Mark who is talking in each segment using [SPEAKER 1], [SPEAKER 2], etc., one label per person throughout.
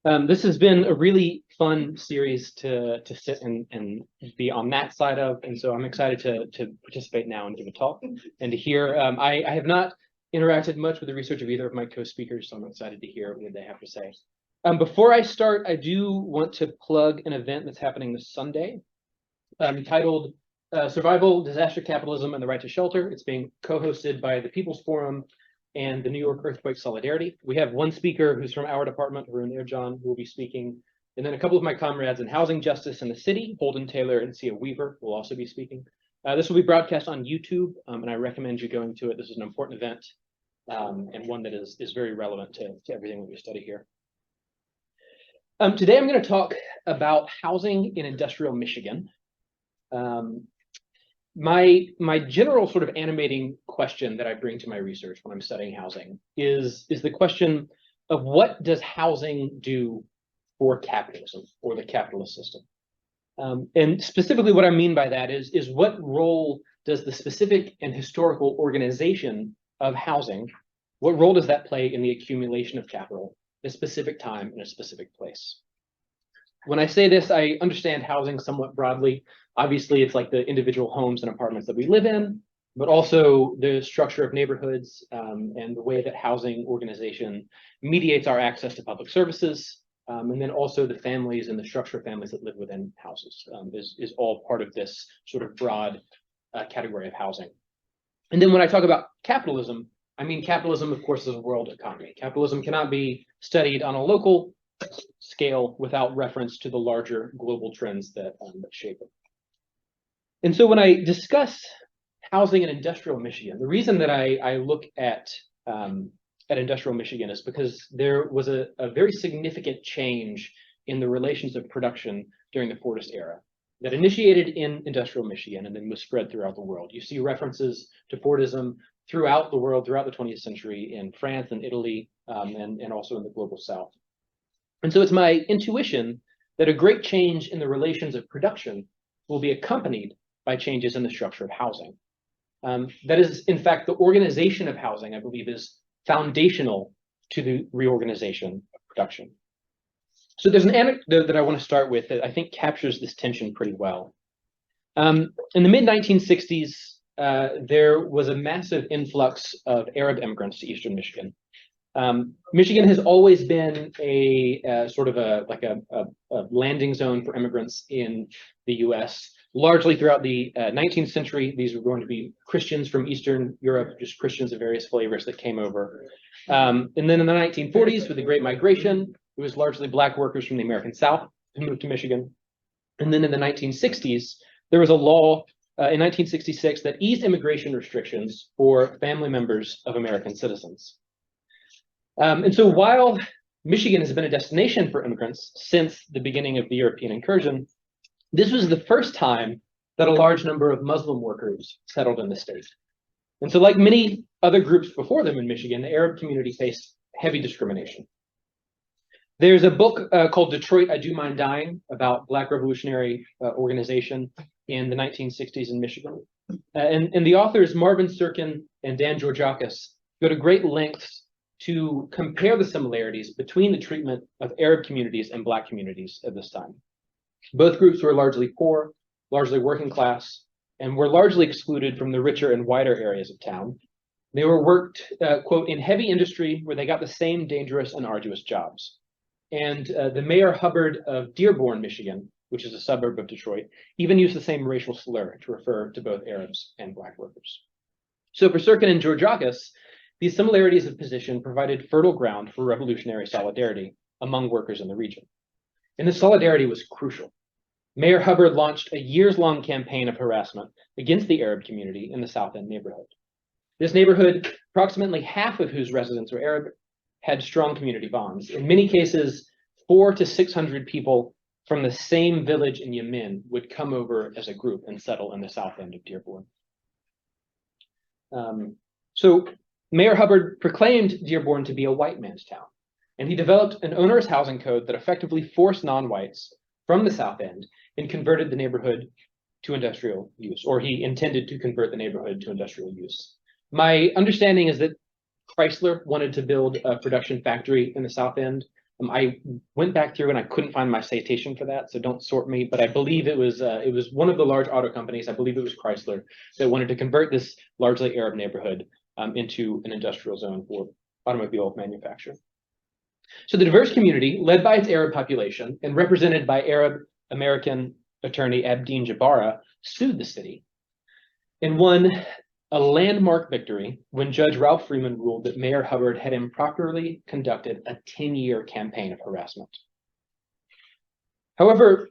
[SPEAKER 1] This has been a really fun series to sit and be on that side of, and so I'm excited to participate now and give a talk and to hear. I have not interacted much with the research of either of my co-speakers, so I'm excited to hear what they have to say. Before I start, I do want to plug an event that's happening this Sunday, titled Survival, Disaster Capitalism, and the Right to Shelter. It's being co-hosted by the People's Forum and the New York Earthquake Solidarity. We have one speaker who's from our department, Arun Erjan, who will be speaking. And then a couple of my comrades in housing justice in the city, Holden Taylor and Sia Weaver, will also be speaking. This will be broadcast on YouTube, and I recommend you going to it. This is an important event, and one that is very relevant to everything that we study here. Today I'm going to talk about housing in industrial Michigan. My general sort of animating question that I bring to my research when I'm studying housing is the question of what does housing do for capitalism or the capitalist system? And specifically what I mean by that is what role does the specific and historical organization of housing, what role does that play in the accumulation of capital at a specific time in a specific place? When I say this, I understand housing somewhat broadly. Obviously, it's like the individual homes and apartments that we live in, but also the structure of neighborhoods and the way that housing organization mediates our access to public services, and then also the families and the structure of families that live within houses is all part of this sort of broad category of housing. And then when I talk about capitalism, I mean capitalism, of course, is a world economy. Capitalism cannot be studied on a local scale without reference to the larger global trends that shape it. And so when I discuss housing in industrial Michigan, the reason that I look at industrial Michigan is because there was a very significant change in the relations of production during the Fordist era that initiated in industrial Michigan and then was spread throughout the world. You see references to Fordism throughout the world, throughout the 20th century in France and Italy, and also in the global South. And so it's my intuition that a great change in the relations of production will be accompanied by changes in the structure of housing. That is, in fact, the organization of housing, I believe, is foundational to the reorganization of production. So there's an anecdote that I want to start with that I think captures this tension pretty well. In the mid-1960s, there was a massive influx of Arab immigrants to Eastern Michigan. Michigan has always been a sort of a landing zone for immigrants in the U.S. Largely throughout the 19th century, these were going to be Christians from Eastern Europe, just Christians of various flavors that came over. And then in the 1940s, with the Great Migration, it was largely Black workers from the American South who moved to Michigan. And then in the 1960s, there was a law in 1966 that eased immigration restrictions for family members of American citizens. And so while Michigan has been a destination for immigrants since the beginning of the European incursion, this was the first time that a large number of Muslim workers settled in the state. And so like many other groups before them in Michigan, the Arab community faced heavy discrimination. There's a book called Detroit, I Do Mind Dying, about Black revolutionary organization in the 1960s in Michigan. And the authors, Marvin Sirkin and Dan Georgiakis, go to great lengths to compare the similarities between the treatment of Arab communities and Black communities at this time. Both groups were largely poor, largely working class, and were largely excluded from the richer and wider areas of town. They were worked, quote, in heavy industry where they got the same dangerous and arduous jobs. And the Mayor Hubbard of Dearborn, Michigan, which is a suburb of Detroit, even used the same racial slur to refer to both Arabs and Black workers. So for Sirkin and Georgiakis, these similarities of position provided fertile ground for revolutionary solidarity among workers in the region. And this solidarity was crucial. Mayor Hubbard launched a years-long campaign of harassment against the Arab community in the South End neighborhood. This neighborhood, approximately half of whose residents were Arab, had strong community bonds. In many cases, 400 to 600 people from the same village in Yemen would come over as a group and settle in the South End of Dearborn. So Mayor Hubbard proclaimed Dearborn to be a white man's town. And he developed an onerous housing code that effectively forced non-whites from the South End and converted the neighborhood to industrial use, or he intended to convert the neighborhood to industrial use. My understanding is that Chrysler wanted to build a production factory in the South End, I went back through and I couldn't find my citation for that, so don't sort me, but I believe it was one of the large auto companies, I believe it was Chrysler, that wanted to convert this largely Arab neighborhood into an industrial zone for automobile manufacture. So the diverse community, led by its Arab population and represented by Arab American attorney Abdeen Jabara, sued the city and won a landmark victory when Judge Ralph Freeman ruled that Mayor Hubbard had improperly conducted a 10-year campaign of harassment. However,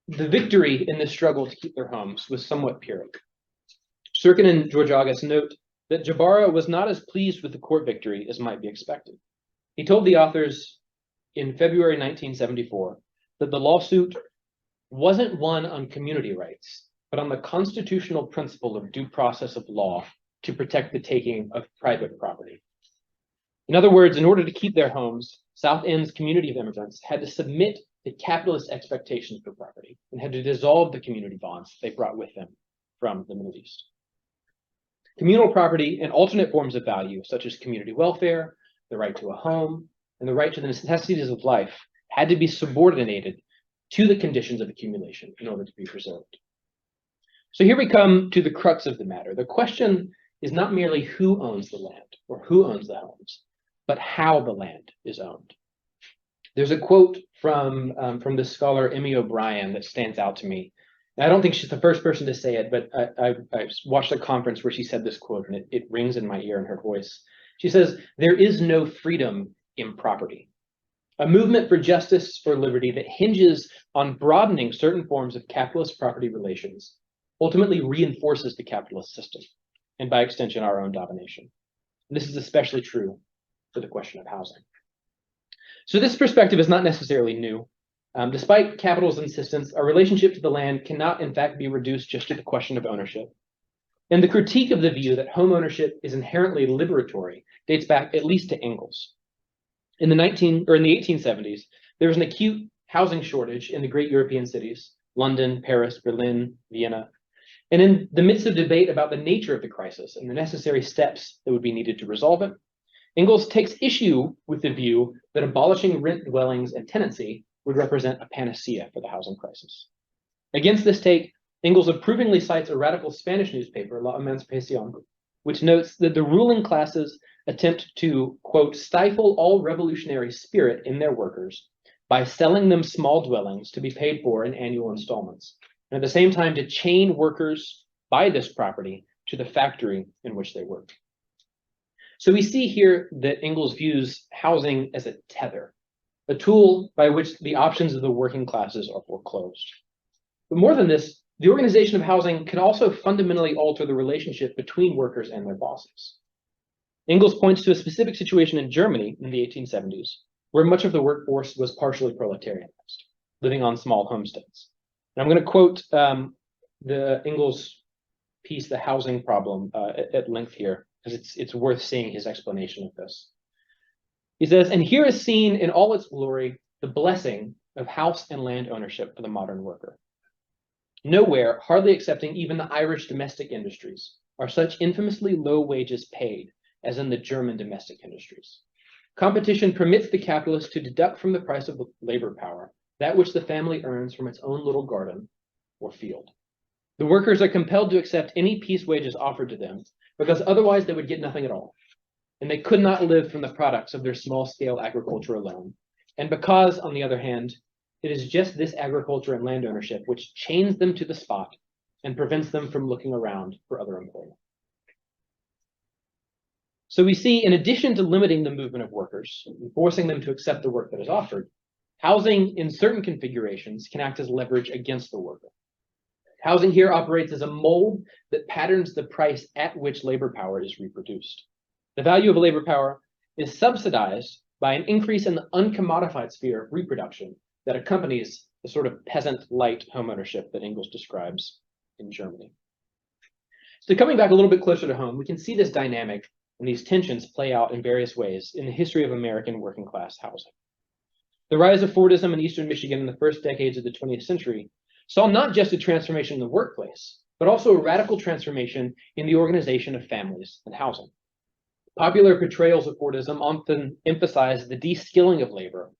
[SPEAKER 1] the victory in this struggle to keep their homes was somewhat Pyrrhic. Sirkin and Georgiagas note that Jabara was not as pleased with the court victory as might be expected. He told the authors in February 1974 that the lawsuit wasn't won on community rights, but on the constitutional principle of due process of law to protect the taking of private property. In other words, in order to keep their homes, South End's community of immigrants had to submit to capitalist expectations for property and had to dissolve the community bonds they brought with them from the Middle East. Communal property and alternate forms of value, such as community welfare, the right to a home, and the right to the necessities of life, had to be subordinated to the conditions of accumulation in order to be preserved. So here we come to the crux of the matter. The question is not merely who owns the land or who owns the homes, but how the land is owned. There's a quote from the scholar Emmy O'Brien that stands out to me. And I don't think she's the first person to say it, but I watched a conference where she said this quote, and it rings in my ear in her voice. She says, "There is no freedom in property. A movement for justice or liberty that hinges on broadening certain forms of capitalist property relations ultimately reinforces the capitalist system, and by extension, our own domination. And this is especially true for the question of housing." So this perspective is not necessarily new. Despite capital's insistence, our relationship to the land cannot, in fact, be reduced just to the question of ownership. And the critique of the view that home ownership is inherently liberatory dates back at least to Engels. In the 1870s, there was an acute housing shortage in the great European cities, London, Paris, Berlin, Vienna. And in the midst of debate about the nature of the crisis and the necessary steps that would be needed to resolve it, Engels takes issue with the view that abolishing rent dwellings and tenancy would represent a panacea for the housing crisis. Against this take, Engels approvingly cites a radical Spanish newspaper, La Emancipación, which notes that the ruling classes attempt to, quote, stifle all revolutionary spirit in their workers by selling them small dwellings to be paid for in annual installments, and at the same time to chain workers by this property to the factory in which they work. So we see here that Engels views housing as a tether, a tool by which the options of the working classes are foreclosed. But more than this, the organization of housing can also fundamentally alter the relationship between workers and their bosses. Engels points to a specific situation in Germany in the 1870s, where much of the workforce was partially proletarianized, living on small homesteads. And I'm going to quote the Engels piece, The Housing Problem, at length here, because it's worth seeing his explanation of this. He says, "And here is seen in all its glory the blessing of house and land ownership for the modern worker. Nowhere, hardly excepting even the Irish domestic industries, are such infamously low wages paid as in the German domestic industries. Competition permits the capitalist to deduct from the price of labor power that which the family earns from its own little garden or field. The workers are compelled to accept any piece wages offered to them because otherwise they would get nothing at all. And they could not live from the products of their small-scale agriculture alone. And because, on the other hand, it is just this agriculture and land ownership which chains them to the spot and prevents them from looking around for other employment." So we see, in addition to limiting the movement of workers and forcing them to accept the work that is offered, housing in certain configurations can act as leverage against the worker. Housing here operates as a mold that patterns the price at which labor power is reproduced. The value of labor power is subsidized by an increase in the uncommodified sphere of reproduction that accompanies the sort of peasant-light homeownership that Engels describes in Germany. So coming back a little bit closer to home, we can see this dynamic and these tensions play out in various ways in the history of American working class housing. The rise of Fordism in Eastern Michigan in the first decades of the 20th century saw not just a transformation in the workplace, but also a radical transformation in the organization of families and housing. Popular portrayals of Fordism often emphasize the de-skilling of labor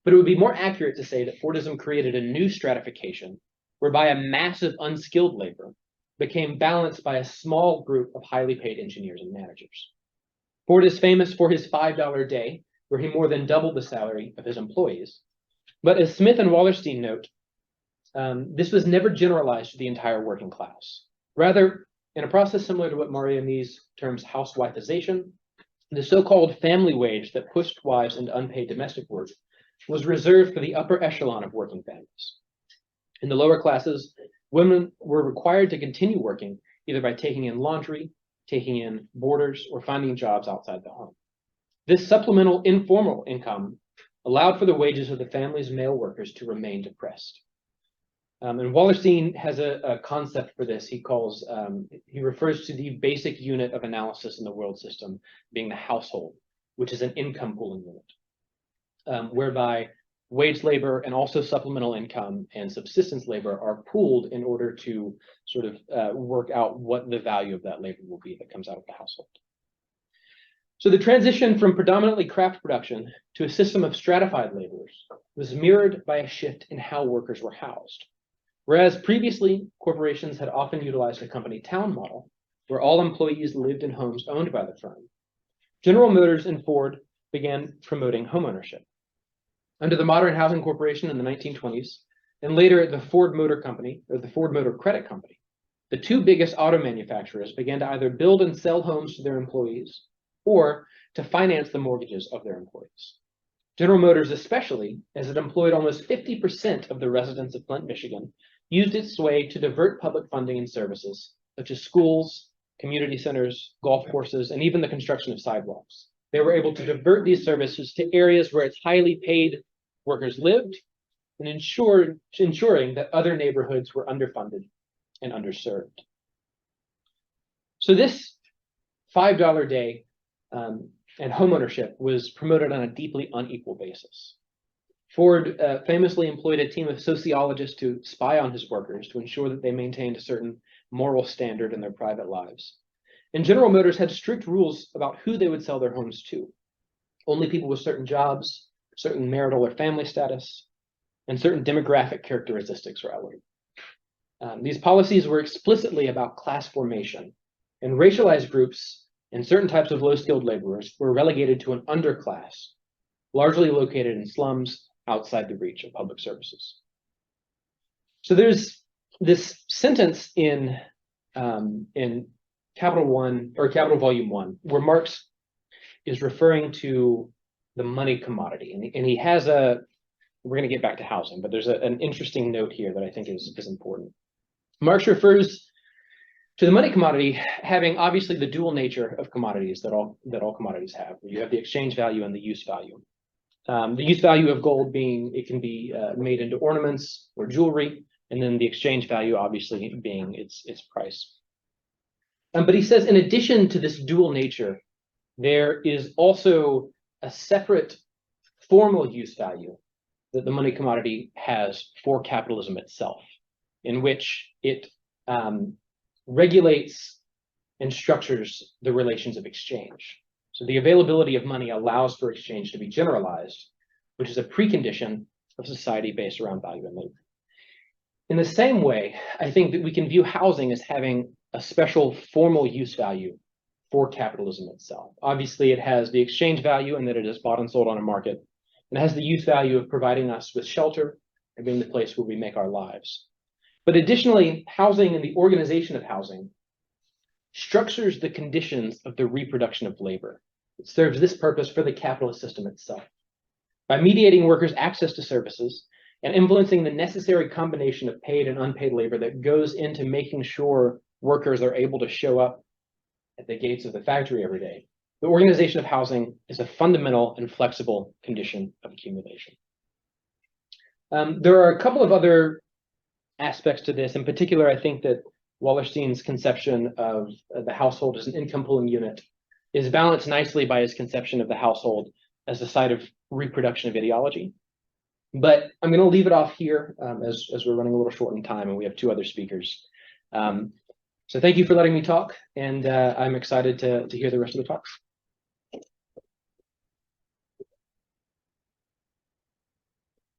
[SPEAKER 1] But it would be more accurate to say that Fordism created a new stratification whereby a massive unskilled labor became balanced by a small group of highly paid engineers and managers. Ford is famous for his $5 day, where he more than doubled the salary of his employees. But as Smith and Wallerstein note, this was never generalized to the entire working class. Rather, in a process similar to what Marianese terms housewifeization, the so-called family wage that pushed wives into unpaid domestic work was reserved for the upper echelon of working families. In the lower classes, women were required to continue working either by taking in laundry, taking in boarders, or finding jobs outside the home. This supplemental informal income allowed for the wages of the family's male workers to remain depressed. And Wallerstein has a concept for this. He refers to the basic unit of analysis in the world system being the household, which is an income pooling unit, whereby wage labor and also supplemental income and subsistence labor are pooled in order to sort of work out what the value of that labor will be that comes out of the household. So the transition from predominantly craft production to a system of stratified laborers was mirrored by a shift in how workers were housed. Whereas previously, corporations had often utilized a company town model, where all employees lived in homes owned by the firm, General Motors and Ford began promoting homeownership. Under the Modern Housing Corporation in the 1920s, and later the Ford Motor Company, or the Ford Motor Credit Company, the two biggest auto manufacturers began to either build and sell homes to their employees, or to finance the mortgages of their employees. General Motors especially, as it employed almost 50% of the residents of Flint, Michigan, used its way to divert public funding and services, such as schools, community centers, golf courses, and even the construction of sidewalks. They were able to divert these services to areas where its highly paid workers lived, and ensuring that other neighborhoods were underfunded and underserved. So this $5 day and homeownership was promoted on a deeply unequal basis. Ford famously employed a team of sociologists to spy on his workers to ensure that they maintained a certain moral standard in their private lives. And General Motors had strict rules about who they would sell their homes to. Only people with certain jobs, certain marital or family status, and certain demographic characteristics were allowed. These policies were explicitly about class formation, and racialized groups and certain types of low-skilled laborers were relegated to an underclass, largely located in slums outside the reach of public services. So there's this sentence in Capital Volume 1, where Marx is referring to the money commodity, and he has we're going to get back to housing, but there's an interesting note here that I think is important. Marx refers to the money commodity having obviously the dual nature of commodities that all commodities have. You have the exchange value and the use value. The use value of gold being it can be made into ornaments or jewelry, and then the exchange value obviously being its price. But he says, in addition to this dual nature, there is also a separate formal use value that the money commodity has for capitalism itself, in which it regulates and structures the relations of exchange. So the availability of money allows for exchange to be generalized, which is a precondition of society based around value and labor. In the same way, I think that we can view housing as having a special formal use value for capitalism itself. Obviously, it has the exchange value in that it is bought and sold on a market, and it has the use value of providing us with shelter and being the place where we make our lives. But additionally, housing and the organization of housing structures the conditions of the reproduction of labor. It serves this purpose for the capitalist system itself. By mediating workers' access to services and influencing the necessary combination of paid and unpaid labor that goes into making sure workers are able to show up at the gates of the factory every day, the organization of housing is a fundamental and flexible condition of accumulation. There are a couple of other aspects to this. In particular, I think that Wallerstein's conception of the household as an income pooling unit is balanced nicely by his conception of the household as a site of reproduction of ideology. But I'm going to leave it off here as we're running a little short in time and we have two other speakers. So thank you for letting me talk, and I'm excited to hear the rest of the talks.